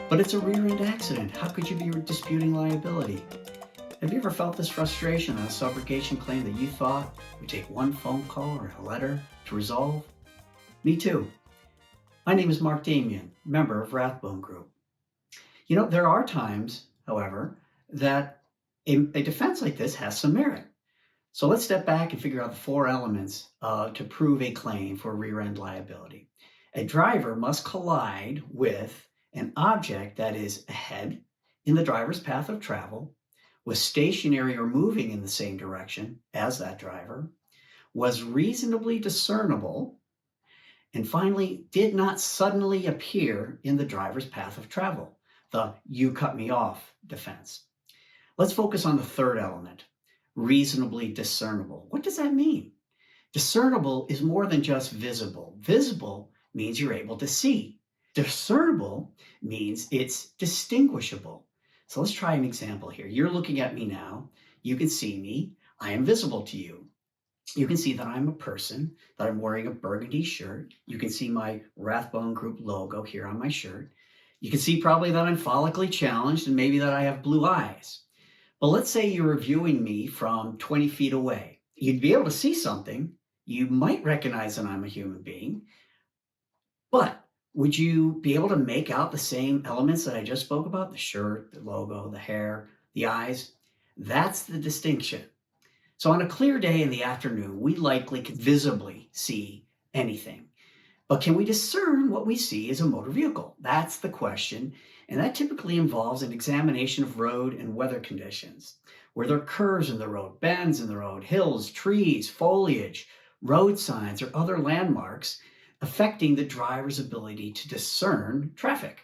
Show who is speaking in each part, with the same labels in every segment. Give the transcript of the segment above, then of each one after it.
Speaker 1: But it's a rear-end accident. How could you be disputing liability? Have you ever felt this frustration on a subrogation claim that you thought would take one phone call or a letter to resolve? Me too. My name is Mark Demian, member of Rathbone Group. There are times, however, that a defense like this has some merit. So let's step back and figure out the four elements to prove a claim for rear-end liability. A driver must collide with an object that is ahead in the driver's path of travel, was stationary or moving in the same direction as that driver, was reasonably discernible, and finally, did not suddenly appear in the driver's path of travel, the "you cut me off" defense. Let's focus on the third element, reasonably discernible. What does that mean? Discernible is more than just visible. Visible means you're able to see. Discernible means it's distinguishable. So let's try an example here. You're looking at me now. You can see me. I am visible to you. You can see that I'm a person, that I'm wearing a burgundy shirt. You can see my Rathbone Group logo here on my shirt. You can see probably that I'm follically challenged and maybe that I have blue eyes. But let's say you're viewing me from 20 feet away. You'd be able to see something. You might recognize that I'm a human being, but would you be able to make out the same elements that I just spoke about? The shirt, the logo, the hair, the eyes? That's the distinction. So on a clear day in the afternoon, we likely can visibly see anything. But can we discern what we see as a motor vehicle? That's the question. And that typically involves an examination of road and weather conditions. Were there curves in the road, bends in the road, hills, trees, foliage, road signs, or other landmarks affecting the driver's ability to discern traffic?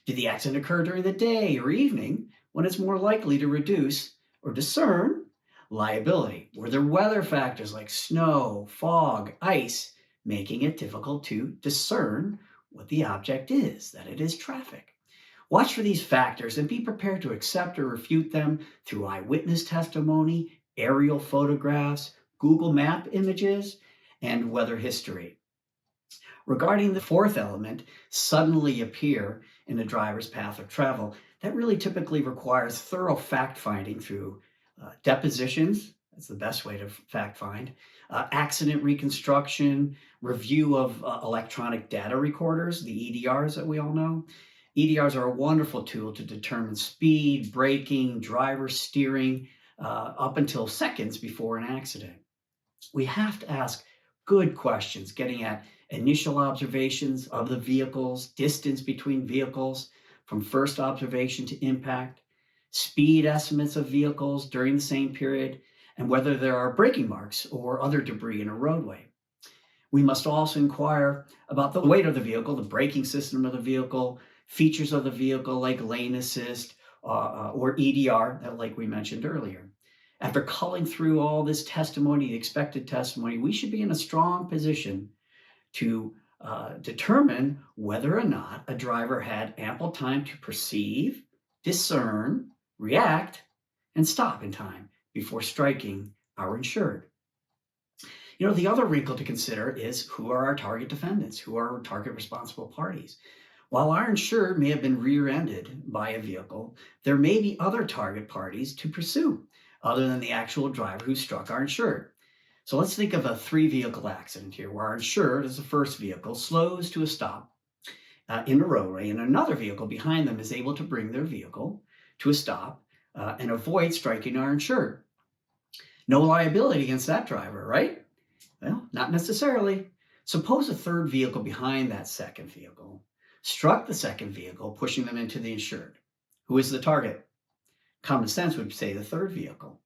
Speaker 1: Did the accident occur during the day or evening when it's more likely to reduce or discern liability? Were there weather factors like snow, fog, ice, making it difficult to discern what the object is, that it is traffic? Watch for these factors and be prepared to accept or refute them through eyewitness testimony, aerial photographs, Google Map images, and weather history. Regarding the fourth element, suddenly appear in a driver's path of travel, that really typically requires thorough fact-finding through depositions. That's the best way to fact find. Accident reconstruction, review of electronic data recorders, the EDRs that we all know. EDRs are a wonderful tool to determine speed, braking, driver steering, up until seconds before an accident. We have to ask good questions, getting at initial observations of the vehicles, distance between vehicles from first observation to impact, speed estimates of vehicles during the same period, and whether there are braking marks or other debris in a roadway. We must also inquire about the weight of the vehicle, the braking system of the vehicle, features of the vehicle like lane assist or EDR, like we mentioned earlier. After culling through all this testimony, the expected testimony, we should be in a strong position to determine whether or not a driver had ample time to perceive, discern, react, and stop in time before striking our insured. The other wrinkle to consider is who are our target defendants, who are our target responsible parties. While our insured may have been rear-ended by a vehicle, there may be other target parties to pursue other than the actual driver who struck our insured. So let's think of a three-vehicle accident here where our insured, as the first vehicle, slows to a stop in the roadway, and another vehicle behind them is able to bring their vehicle to a stop and avoid striking our insured. No liability against that driver, right? Well, not necessarily. Suppose a third vehicle behind that second vehicle struck the second vehicle, pushing them into the insured. Who is the target? Common sense would say the third vehicle.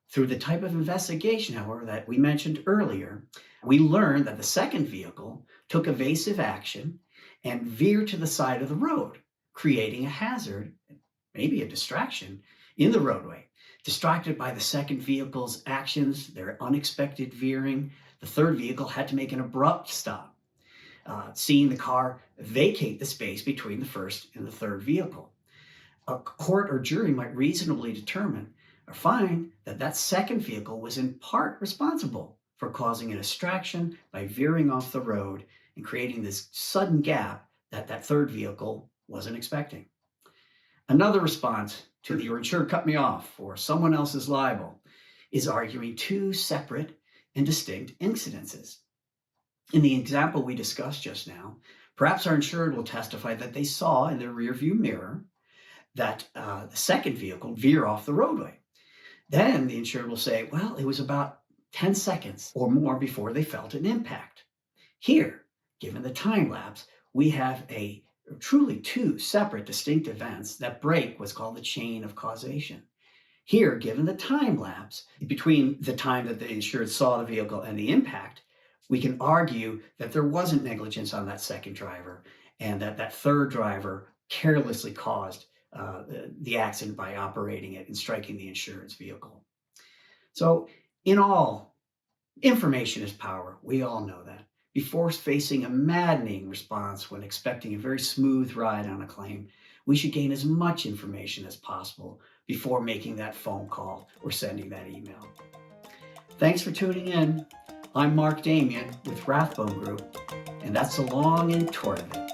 Speaker 1: Through the type of investigation, however, that we mentioned earlier, we learned that the second vehicle took evasive action and veered to the side of the road, creating a hazard, maybe a distraction, in the roadway. Distracted by the second vehicle's actions, their unexpected veering, the third vehicle had to make an abrupt stop, seeing the car vacate the space between the first and the third vehicle. A court or jury might reasonably determine or find that that second vehicle was in part responsible for causing a distraction by veering off the road and creating this sudden gap that that third vehicle wasn't expecting. Another response to the "your insured cut me off" or "someone else is liable" is arguing two separate and distinct incidences. In the example we discussed just now, perhaps our insured will testify that they saw in their rearview mirror that the second vehicle veer off the roadway. Then the insured will say, well, it was about 10 seconds or more before they felt an impact. Here, given the time lapse, we have truly two separate distinct events that break what's called the chain of causation. Here, given the time lapse between the time that the insured saw the vehicle and the impact, we can argue that there wasn't negligence on that second driver and that that third driver carelessly caused the accident by operating it and striking the insured's vehicle. So in all, information is power. We all know that. Before facing a maddening response when expecting a very smooth ride on a claim, we should gain as much information as possible before making that phone call or sending that email. Thanks for tuning in. I'm Mark Demian with Rathbone Group, and that's the long and short of it.